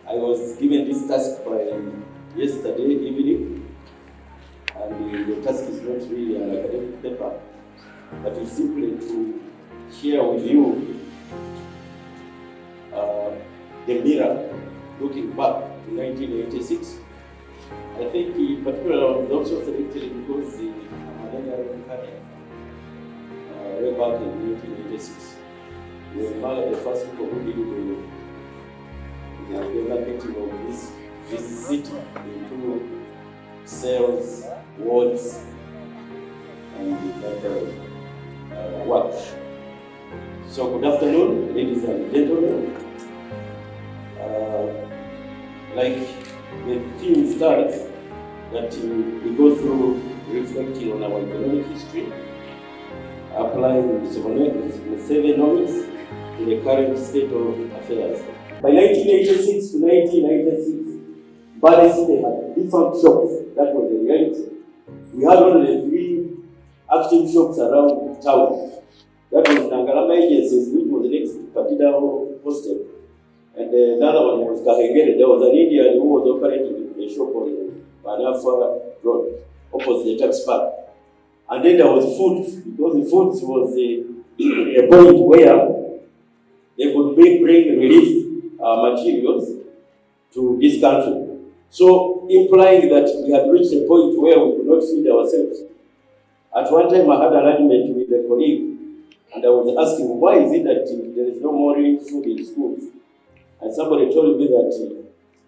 I was given this task by yesterday evening, and the task is not really an academic paper, but it's simply to share with you the mirror looking back to 1986. I think in particular I was also selected because I'm way back in 1986. We were Mbale the first people who did the development of this city into cells, wards, and work. So good afternoon, ladies and gentlemen. Like the theme starts, that we go through reflecting on our economic history, applying the 7 knowledge to the current state of affairs. By 1986 to 1996, Mbale City had different shops. That was the reality. We had only 3 active shops around town. That was Nangalama Agencies, which was the next Kapita hostel. And another one was Kahengere. There was an Indian who was operating a shop on Banafa Road, opposite the tax park. And then there was food, because the food was a point where they could bring relief materials to this country. So, implying that we had reached a point where we could not feed ourselves. At one time, I had an argument with a colleague, and I was asking, why is it that there is no more food in schools? And somebody told me that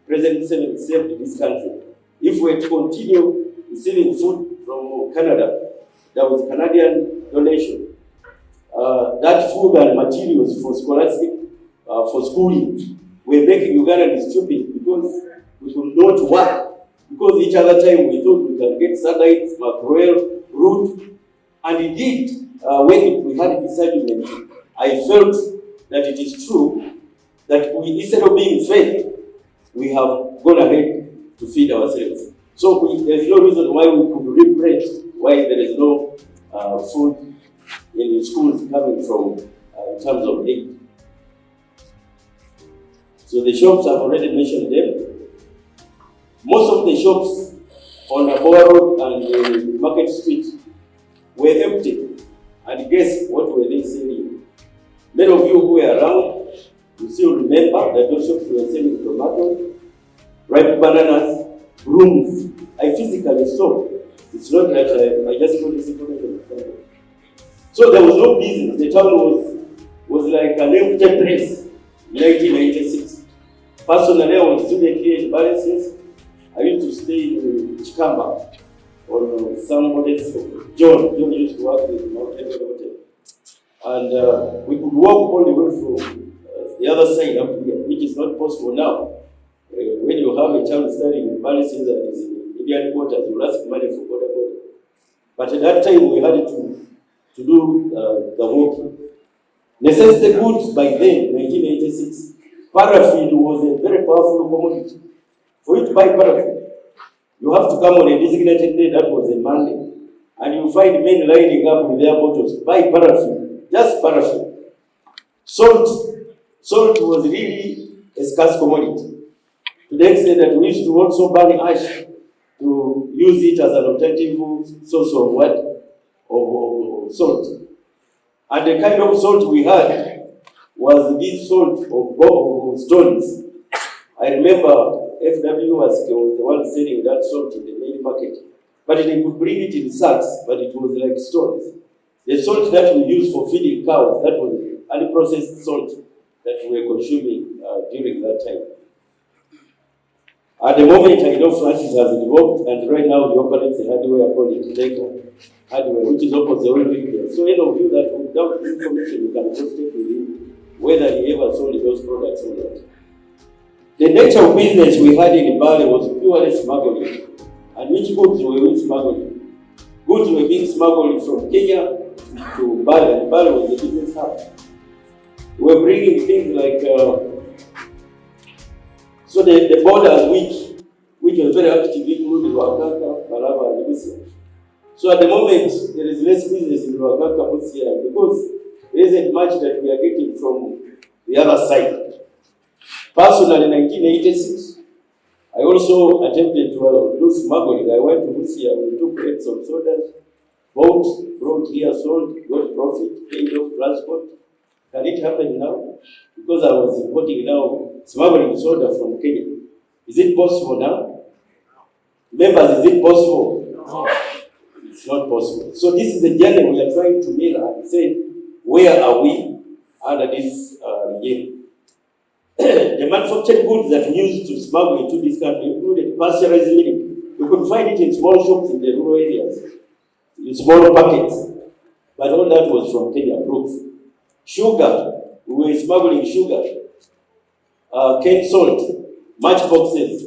President Museveni saved this country. If we were to continue receiving food from Canada, that was Canadian donation. That food and materials for scholastic, for schooling, were making Ugandans stupid because we could not work. Because each other time we thought we can get satellites, mackerel, root, and indeed, when we had this argument, I felt that it is true that we, instead of being fed, we have gone ahead to feed ourselves. So there's no reason why we could reprint why there is no food in the schools coming from in terms of aid. So the shops, I've already mentioned them. Most of the shops on Aboa Road and Market Street were empty. And guess what were they selling? Many of you who were around, you still remember that those shops were selling tomatoes, ripe bananas, brooms. I physically saw. It's not that I just put this information. So there was no business. The town was like an empty place in 1996. Personally, I was a student here in Mbale since I used to stay in Chikamba or some hotels. John used to work with Mountain Hotel. And we could walk all the way from the other side up here, which is not possible now. When you have a child studying in Mbale since that is in Indian quarters, you will ask money for border. But at that time, we had to do the walking. Necessity goods by then, 1986, paraffin was a very powerful commodity. For you to buy paraffin, you have to come on a designated day, that was a Monday, and you find men lining up with their bottles, buy paraffin, just paraffin. Salt was really a scarce commodity. To the extent that we used to also burn ash to use it as an alternative source of what? Of salt. And the kind of salt we had was this salt of stones. I remember FW was the one selling that salt in the main market. But they could bring it in sacks, but it was like stones. The salt that we used for feeding cows, that was unprocessed salt that we were consuming during that time. At the moment, I know Francis has evolved, and right now he operates a hardware called Integra Hardware, which is opposite the oil rig there. So any of you that without information, you can just take with him whether he ever sold those products or not. The nature of business we had in Mbale was purely smuggling. And which goods were we smuggling? Goods were being smuggled from Kenya to Mbale, and Mbale was the business hub. We were bringing things like so the borders which was very active included Wakaka, Malaba, and Busia. So at the moment there is less business in Wakaka, Busia, because there isn't much that we are getting from the other side. Personally, in 1986, I also attempted to do smuggling. I went to Russia with 2 crates of sodas, brought here, sold, got profit, paid off transport. Can it happen now? Because I was importing now, smuggling soda from Kenya. Is it possible now? Members, is it possible? No. It's not possible. So this is the journey we are trying to mirror and say, where are we under this regime? The manufactured goods that we used to smuggle into this country included pasteurized milk. You could find it in small shops in the rural areas, in small packets. But all that was from Kenya, Brooks. Sugar, we were smuggling sugar, cane salt, matchboxes,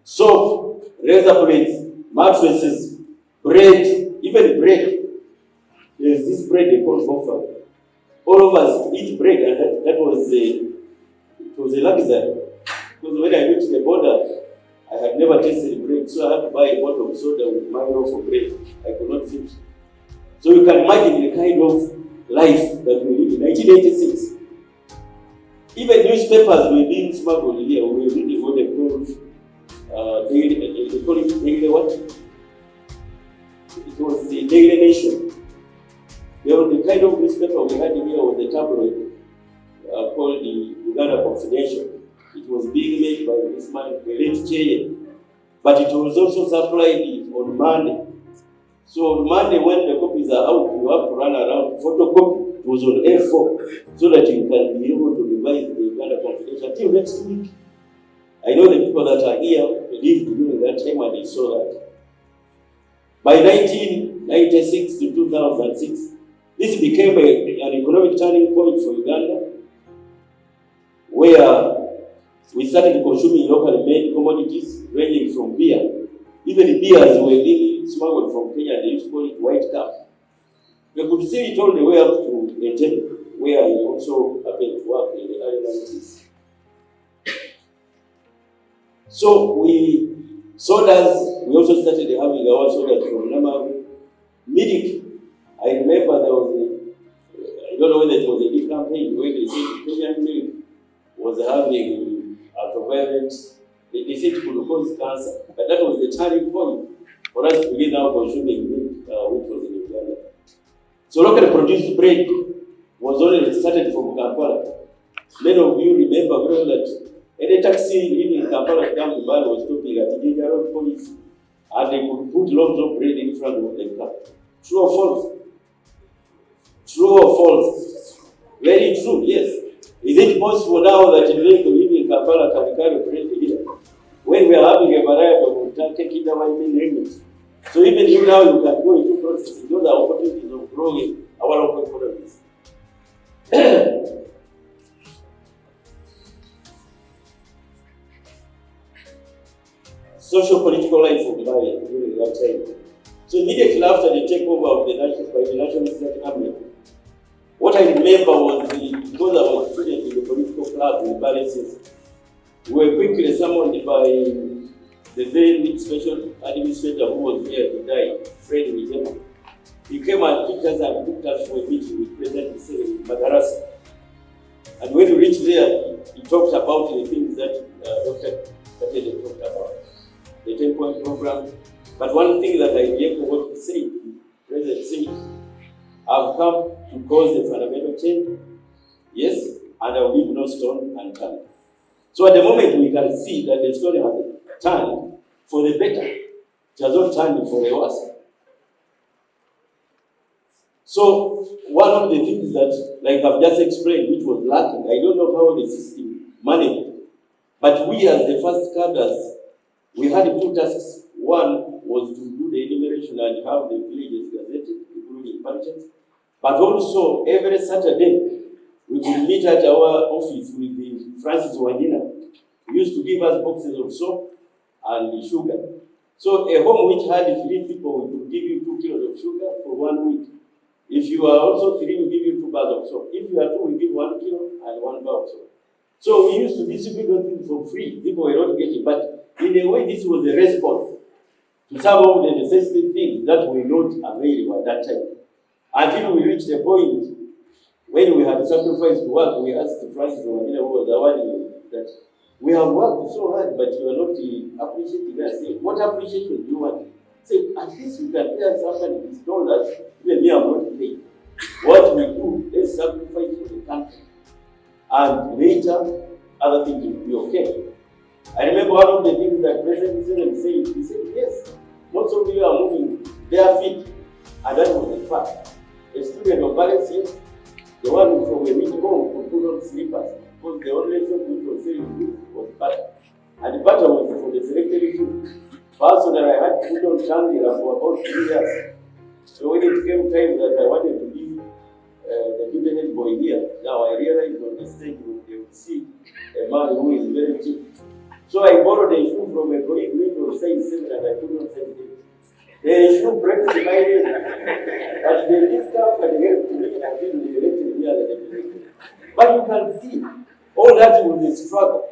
soap, razor blades, mattresses, bread, even bread. There's this bread they call bofa. All of us eat bread, and that was it was a luxury. Because when I went to the border, I had never tasted bread, so I had to buy a bottle of soda with my loaf of bread. I could not fit. So you can imagine the kind of life that we live in. 1986. Even newspapers were being smuggled here. We were reading what they call daily what? It was the Daily Nation. The kind of newspaper we had here was the tabloid called the Uganda Confidential. It was being made by this man, the late Cheye. But it was also supplied on Monday. So on Monday, when the copies are out, you have to run around. Photocopy. It was on A4, so that you can be able to revise the Uganda Confidential until next week. I know the people that are here lived during that time and they saw that. By 1996 to 2006, this became an economic turning point for Uganda, where we started consuming locally made commodities ranging from beer. Even beers were being smuggled from Kenya, they used to call it white cup. We could see it all the way up to Mbale, where I also happened to work in the early 90s. So we also started having our sodas from Namaru. Midik, I remember there was I don't know whether it was a big campaign where they said Kenyan milk was having ultraviolet. They said it could cause cancer, but that was the turning point for us to begin now consuming milk, which was in Uganda. So locally produced bread was only started from Kampala. Many of you remember very well that any taxi leaving Kampala to come to Mbale was stopping at the Road Police, and they could put loads of bread in front of the car. True or false? True or false? Very true, yes. Is it possible now that a vehicle leaving Kampala can carry bread here? When we are having a variety of taking the 1 million. So even you now, you can go into processing. Those are opportunities of growing our local economies. Social political life of Mbale during that time. So immediately after the takeover of the National State Army, what I remember was because I was a student in the political club in Mbale, we were quickly summoned by the then special administrator who was here to die, Fred Wijema. He came and picked us and booked us for a meeting with President Museveni in Madarasa. And when we reached there, he talked about the things that Dr. Katede talked about, the 10-point program. But one thing that I remember what he said, the President said, I've come to cause a fundamental change, yes, and I will leave no stone unturned. So at the moment we can see that the story has turned for the better. It has not turned for the worse. So one of the things that, like I've just explained, which was lacking, I don't know how the system managed it, but we as the first cadres, we had 2 tasks. One was to do the enumeration and have the villages gazetted, including parishes. But also, every Saturday, we would meet at our office with the Francis Wandina, who used to give us boxes of soap and sugar. So a home which had 3 people, we could give you 2 kilos of sugar for 1 week. If you are also 3, we give you 2 bars of soap. If you are 2, we give 1 kilo and 1 bar of soap. So we used to distribute those things for free. People were not getting, but in a way, this was a response to some of the necessary things that were not available at that time. Until we reached a point when we had sacrificed work, we asked Francis Wandina, who was the one that We have worked so hard, but you are not appreciating us. Say, what appreciation do you want? Say, at least you can pay somebody these dollars, even me, I'm not paying. What we do is sacrifice for the country. And later, other things will be okay. I remember one of the things that President said, he said, yes, most of you are moving bare feet. And that was the fact. A student of Mbale said, the one from a meat home could put on slippers, because the only shop which was selling food was butter. And the butter was for the selected food. Personally, I had to put on candela for about 3 years. So when it came time that I wanted to be the people head boy here, now I realized on the stage they would see a man who is very cheap. So I borrowed a shoe from a colleague which was size 7 and I put on size 8. The shoe breaks my leg. But the discount can help to me and then the elected me as a people. But you can see, all that was a struggle.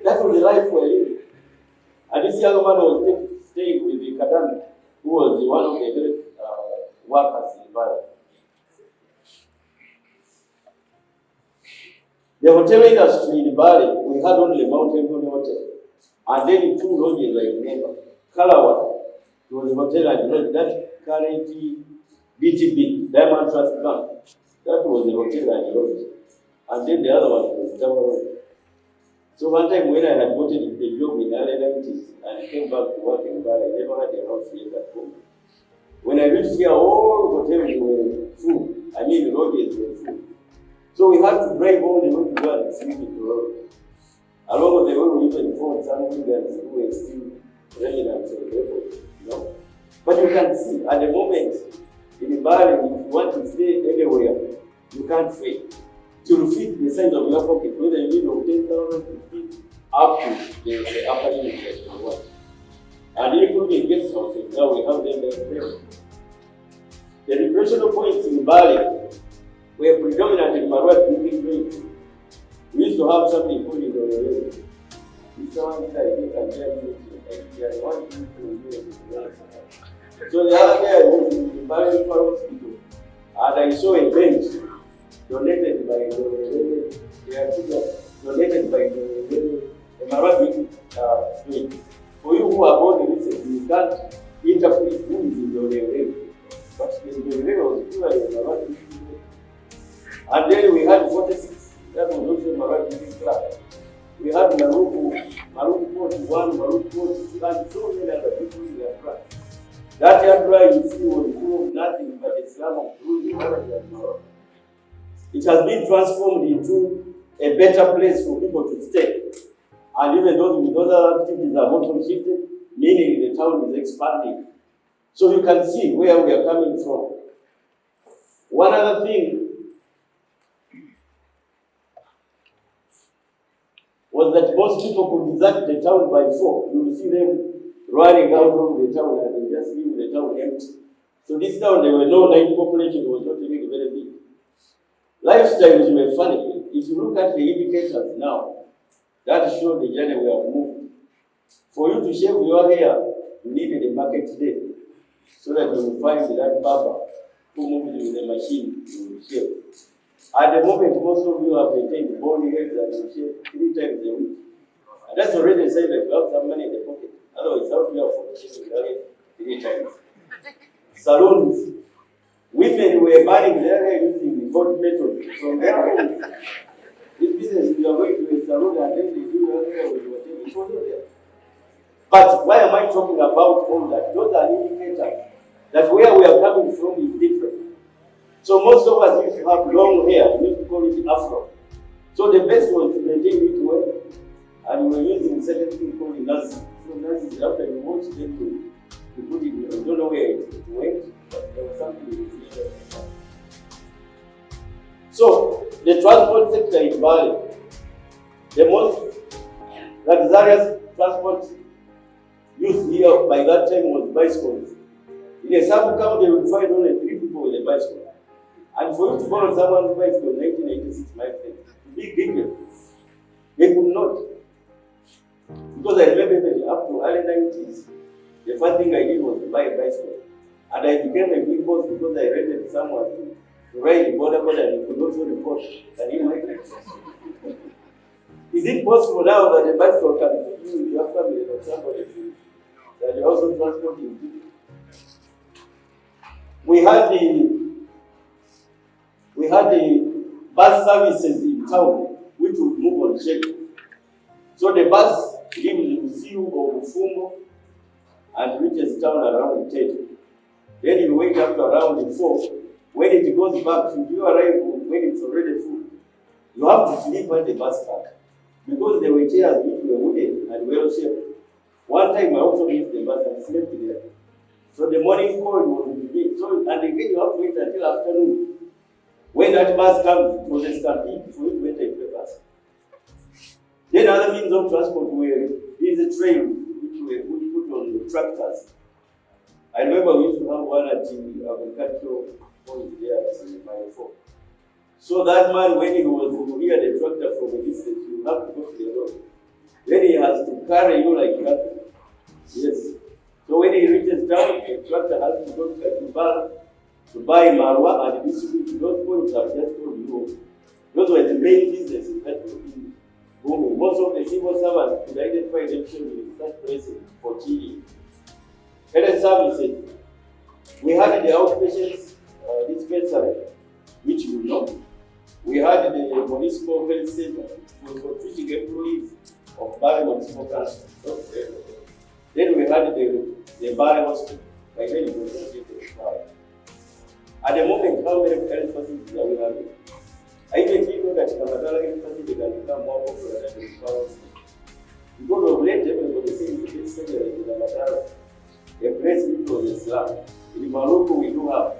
That was the life we were living. And this young man was staying with the Kadami, who was one of the great workers in Mbale. The hotel industry in Mbale, we had only Mountain View Hotel. And then 2 lodges I remember. Kalawa, it was a hotel and lodge that currently DTB, Diamond Trust Bank. That was the hotel and lodge. And then the other one was Java. So one time when I had gotten a job in the early 90s and came back to work in Mbale, I never had a house here at home. When I reached here, all hotels were full. I mean, the lodges were full. So we had to drive all the way to go and sleep in the road. Along the way, we even found some wiggers who were still residents of the airport, you know. But you can see, at the moment, in Mbale, if you want to stay anywhere, you can't fail. To fit the size of your pocket, whether you need of 10,000 to fit up to the upper limit that you want. And including guest houses, now we have them there. The recreational points in Mbale were predominantly Marwa drinking drinks. We used to have something called in the this one I think I'm telling you, one thing to so the other day I was in the Mbale Hospital and I saw a bench donated by the Marwa drinking drink. For you who are born recently, you can't interpret who is in the but the was purely a Marwa drinking drink. And then we had 46, that was also Marwa drinking club. We had Maruku 41, Maruku 42, and so many other people in their club. That area you see was full of nothing but a slum of ruins in Marwa. It has been transformed into a better place for people to stay. And even those with other activities have also shifted, meaning the town is expanding. So you can see where we are coming from. One other thing was that most people could visit the town by 4. You will see them running out of the town and they just leave the town empty. So this town, there were no night population, it was not really very big. Lifestyles were funny. If you look at the indicators now, that show the journey we have moved. For you to shave your hair, you needed a market day, so that you will find that barber who moves with the machine to shave. At the moment, most of you have maintained body hairs and you shave 3 times a week. And that's already a sign that you have some money in the pocket. Otherwise, how do you afford to shave your hair 3 times? Salons. Women were burning their hair using the hot metal from their homes. This business, you are going to a salon and then they do your hair with whatever. It was not there. But why am I talking about all that? Those are indicators that where we are coming from is different. So most of us used to have long hair, we used to call it afro. So the best was to maintain it well, and we were using certain thing called nazi. So nazi, after you wash them, you put it, you don't know where it went, but there was something in it. So the transport sector in Mbale, the most luxurious transport used here by that time was bicycles. In a sub-county, you would find only 3 people with a bicycle. And for you to borrow someone's bicycle in 1986, my friend, to be bigger, they could not. Because I remember that up to early 90s, the first thing I did was to buy a bicycle. And I became a big boss because I rented someone to ride the border and he could also report that he might. Is it possible now that a bicycle can feed you with your family or somebody that you're also transporting people? We had the bus services in town which would move on schedule. So the bus leaves Musiu or Bufungo and reaches town around 10. Then you wait up to around 4. When it goes back, you arrive when it's already full. You have to sleep at the bus park because the chairs which were wooden and well shaped. One time I also missed the bus and slept there. So the morning call was in the day. So and again you have to wait until afternoon. When that bus comes, it was a stampede for you to enter the bus. Then other means of transport is a train which we put on the tractors. I remember we used to have one at the agricultural point there at Mbale. So that man, when he was to hear the tractor from a distance, you have to go to the road. Then he has to carry you like that. Yes. So when he reaches down, the tractor has to go to Mbale to buy marwa and distribute. Those points I've just told you. Those were the main businesses that were being booming. Most of the civil servants could identify themselves in such places for cheating. Health services. We had the outpatients dispensary, which you know. We had the municipal health center for treating employees of Mbale municipal council. Then we had the Mbale hospital. By then it was just Mbale. At the moment, how many health facilities are we having? I even think that Kamatala health facility can become more popular than the Mbale. Because of late, everybody saying the health center in Kamatala, a place which was a slum. In Morocco, we do have,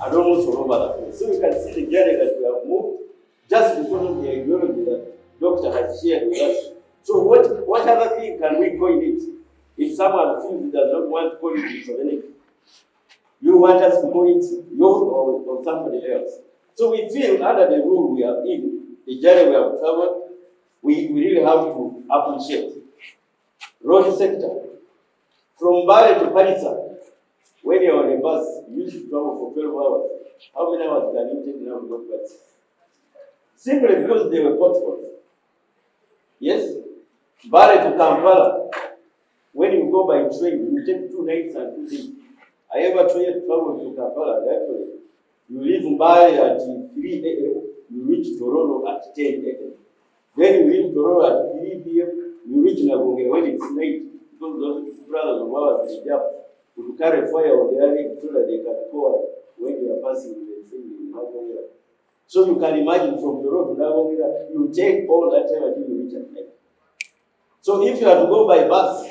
and almost all over the place. So you can see the journey that we have moved just because of the ideology that doctor has shared with us. So what other thing can we coin it? If someone feels he does not want to call it Sovereignty, you want us to call it yours or somebody else. So we feel under the rule we are in, the journey we have traveled, we really have to appreciate. Road sector. From Mbale to Parisa, when you're on a bus, you used to travel for 12 hours. How many hours can you take now to go to Parisa? Simply because they were potholes. Yes? Mbale to Kampala, when you go by train, you take 2 nights and 2 days. I ever tried to travel to Kampala, actually. You leave Mbale at 3 a.m., you reach Tororo at 10 a.m. Then you leave Tororo at 3 p.m., you reach Nabonge when it's night. Because those brothers of ours, they jump to carry fire on their leg so that they can go when you are passing the train in Nabonge. So you can imagine from the road to Nabonge, you take all that time until you reach at night. So if you are to go by bus,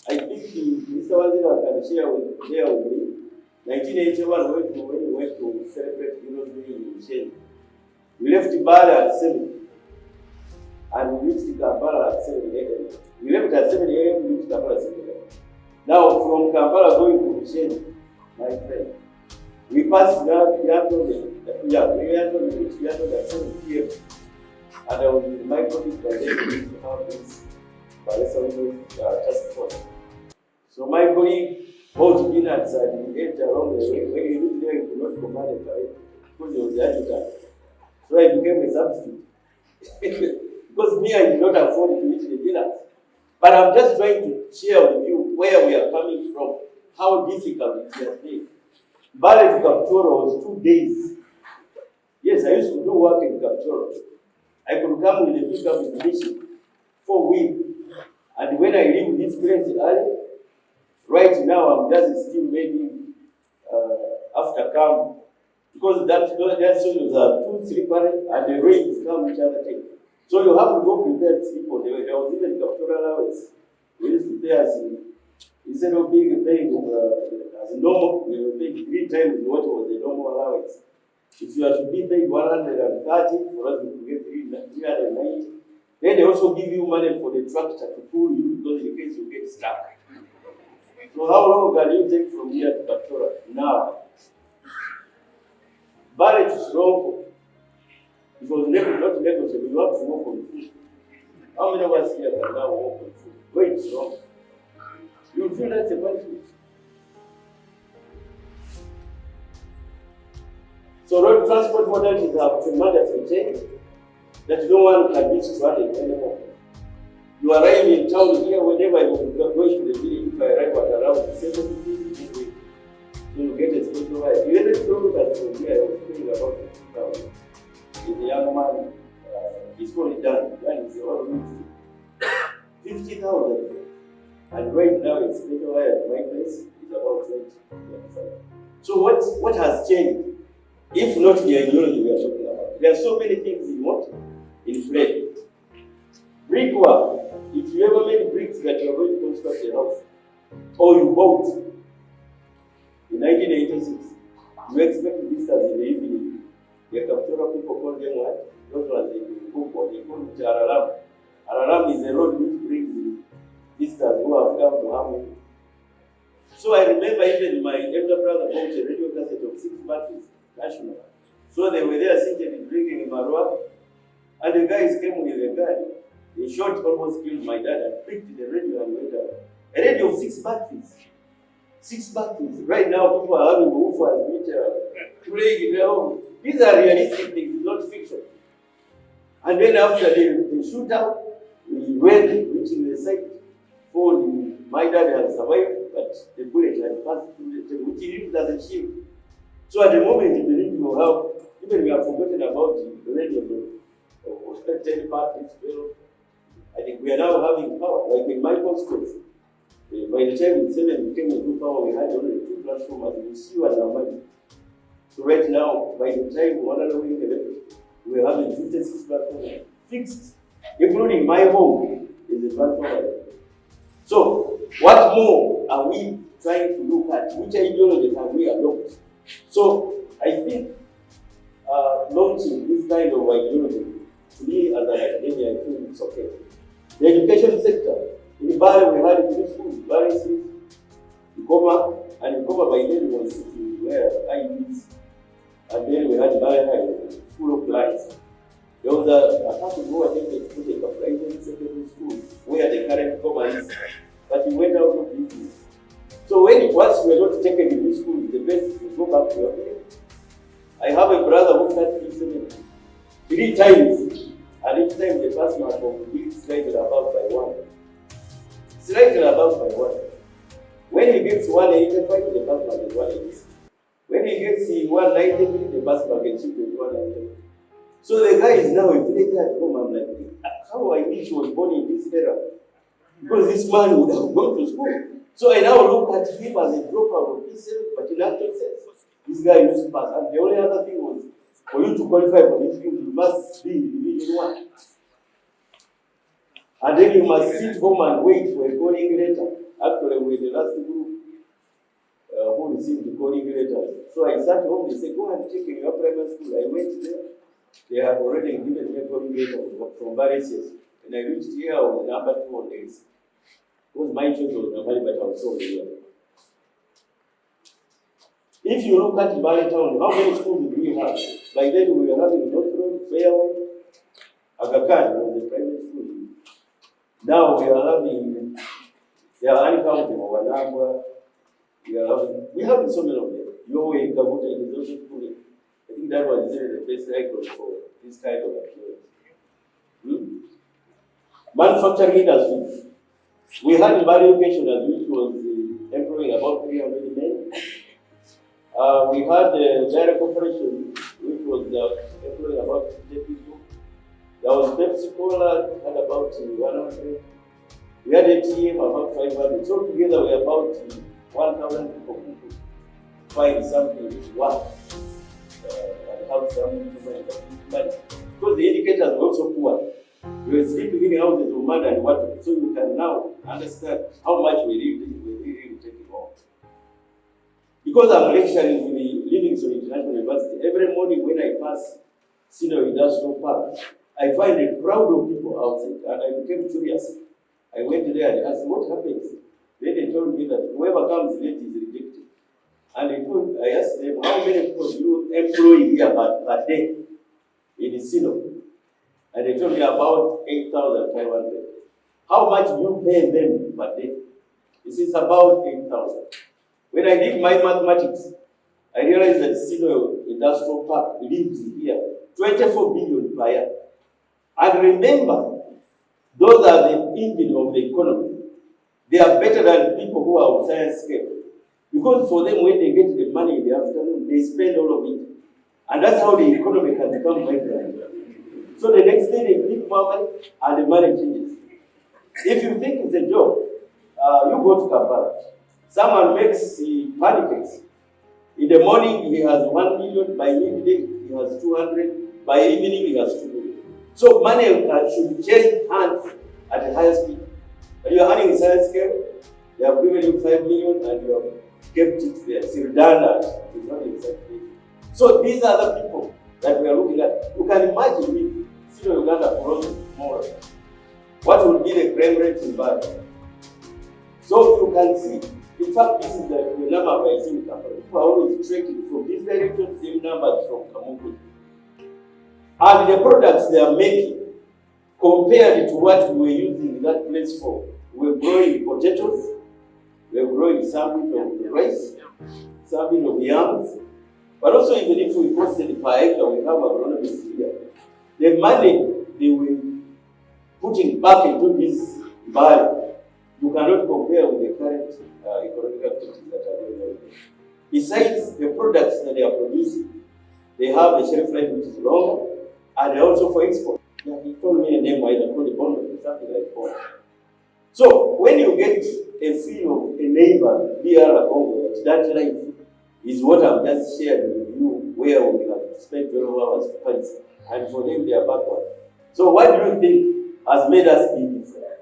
I think Mr. Wazira can share with me. 1981, when we went to celebrate Day in Michelle, we left Mbale at 7. And we reached Kampala at 7 a.m. We left at 7 a.m. we reached Kampala at 7 a.m. Now, from Kampala going to Michelle, my friend, we passed Yato, we reached Yato at 7 p.m. And I was with my colleague by then we used to have this Mbale task force. So my colleague bought peanuts and he ate along the way. When he reached there, he could not command a parade because he was the adjutant. So I became a substitute. Because me, I did not afford to eat the peanuts. But I'm just trying to share with you where we are coming from, how difficult it has been. Mbale to Kapchoro was 2 days. Yes, I used to do work in Kapchoro. I could come with a pickup with mission for weeks. And when I leave this place early, right now I'm just still maybe after camp. Because that soils are too slippery and the rains come each other time. So you have to go prepare people. There was even doctoral allowance. We used to pay us instead of paying as normal, we were paid 3 times what was the normal allowance. If you are to be paid 130 for us to get 390, then they also give you money for the tractor to pull you because in case you get stuck. So how long can you take from here to Katora? Now, Mbale to Soroko, it was not negotiable. You have to walk on foot. How many of us here can now walk on foot? Going strong. You feel that's a punishment. So road transport modalities have tremendously changed. that no one can be stranded anymore. You arrive in town here, whenever you are going to the village, if I arrive at around 7:50, you will get a special ride. You even don't look at from here, I was thinking about it. If the young man is fully done, then it's all 50,000. And right now, it's special ride at my place is about 20,000. So what has changed? If not the ideology we are talking about. There are so many things in what? Inflate. Brickwork. If you ever made bricks that you are going to construct a house, or you bought in 1986, you expect visitors in the evening. The Captura people call them what? Those ones in Kupo, they call it Araram. Araram is a road which brings visitors who have come to harm you. So I remember even my elder brother bought a radio cassette of 6 batteries, national. So they were there sitting drinking in Marwa, and the guys came with a gun. They shot, almost killed my dad, and picked the radio and went out. A radio of 6 batteries. 6 batteries. Right now, people are having woofers, which are playing their own. These are realistic things, not fiction. And then after the shootout, we went, reaching the site. My dad had survived, but the bullet had passed through the table, which he used as a shield. So at the moment, you believe you have, even we have forgotten about the radio of 10 batteries, 12. I think we are now having power, like in my postcode. By the time in 7 we came into power, we had only 2 transformers. You see what our money. So right now, by the time one other week left, we are having 56 transformers fixed, including my home is a transformer. So what more are we trying to look at? Which ideology can we adopt? So I think launching this kind of ideology, to me as an academia, I think it's okay. The education sector, in Mbale we had 3 schools, Mbale City, Ikoma, and Ikoma by then was where IBs, and then we had Mbale High, School of Life. There was a person who attended to take a private secondary school where the current Ikoma is, but he went out of business. So once we are not taken in this school, the best is to go back to your parents. I have a brother who started listening 3 times. And each time the pass mark will be slightly above by 1. Slightly above by 1. When he gets 185, the pass mark is 186. When he gets 190, the pass mark is 190. So the guy is now a villager at home. I'm like, how I wish he was born in this era. Because this man would have gone to school. So I now look at him as a dropout of this sense, but in actual sense, this guy used to pass. And the only other thing was, for you to qualify for this field, you must be in Division 1. And then you must sit home and wait for a calling letter. Actually, we're the last group who received the calling letter. So I sat home, they said, go and check in your primary school. I went there. They had already given me a calling letter from various years. And I reached here on the number 2 on the list. Because my choice was Mbale, but I was so here. If you look at Mbale town, how many schools do we have? By then we were having North Road, Fairway, Aga Khan was a private school. Now we are having, they are uncountable, Wanagwa, we have so many of them. Your way, Kabuta, is also schooling. I think that was the best record for this kind of activity. Manufacturing industry. We had Mbale Education, which was employing about 300 men. We had the Dairy Corporation, which was employing about 50 people. There was Pepsi Cola, had about 100. We had ATM, about 500. So together we are about 1,000 people who could find something which works and have some money. Because the indicators were also poor. We were sleeping in houses of mud and water. So you can now understand how much we really taking off. Because I'm lecturing in the Livingston International University, every morning when I pass Senior Industrial Park, I find a crowd of people outside, and I became curious. I went there and asked, what happens? Then they told me that whoever comes late is rejected. And I asked them, how many people do you employ here per day in the Sino? And they told me about 8,500. How much do you pay them per day? This is about 8,000. When I did my mathematics, I realized that Sino Industrial Park lives here 24 billion per year. And remember, those are the engine of the economy. They are better than people who are on science scale. Because for them, when they get the money in the afternoon, they spend all of it. And that's how the economy can become vibrant. So the next day, they give more money, and the money changes. If you think it's a job, you go to Kampala. Someone makes pancakes. In the morning, he has 1 million. By midday, he has 200. By evening, he has 2 million. So money should change hands at the highest speed. When you are earning science scale, they have given you 5 million and you have kept it there. It's redundant. It's not exactly. So these are the people that we are looking at. You can imagine if Sino Uganda grows more, what would be the crime rate in Mbale? So you can see, in fact, this is the number by Sino company. People are always tracking from this direction, same numbers from Kamuku. And the products they are making, compared to what we were using that place for, we're growing potatoes, we're growing some bit of rice, some bit of yams, but also even if we posted per acre, we have agronomists here. The money they were putting back into this Mbale, you cannot compare with the current economic activities that are going on. Besides the products that they are producing, they have a shelf life which is longer, and also for export. Yeah, he told me a name why they call the bond, something like bond. So when you get a feel of a neighbor, DR Congo, that life is what I've just shared with you, where we have spent 12 hours to Paris, and for them they are backward. So what do you think has made us be different?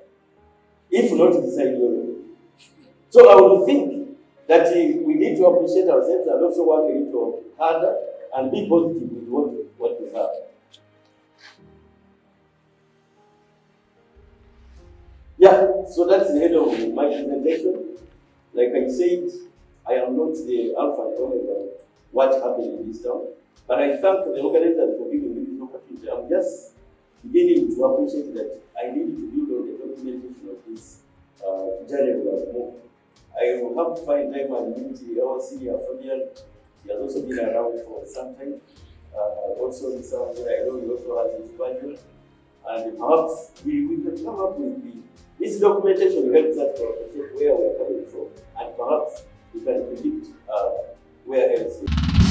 If not decide your. So I would think that we need to appreciate ourselves and also work a little harder and be positive with what we have. Yeah, so that's the end of my presentation. Like I said, I am not the alpha and omega what happened in this town, but I thank the organizers for giving me this opportunity. I'm just beginning to appreciate that I need to build on the documentation of this journey we have moved. I will have to find time and meet our senior Fabian. He has also been around for some time. Also, in some way, I know he also has his version. And perhaps we can come up with this documentation helps us to appreciate where we are coming from, and perhaps we can predict where else.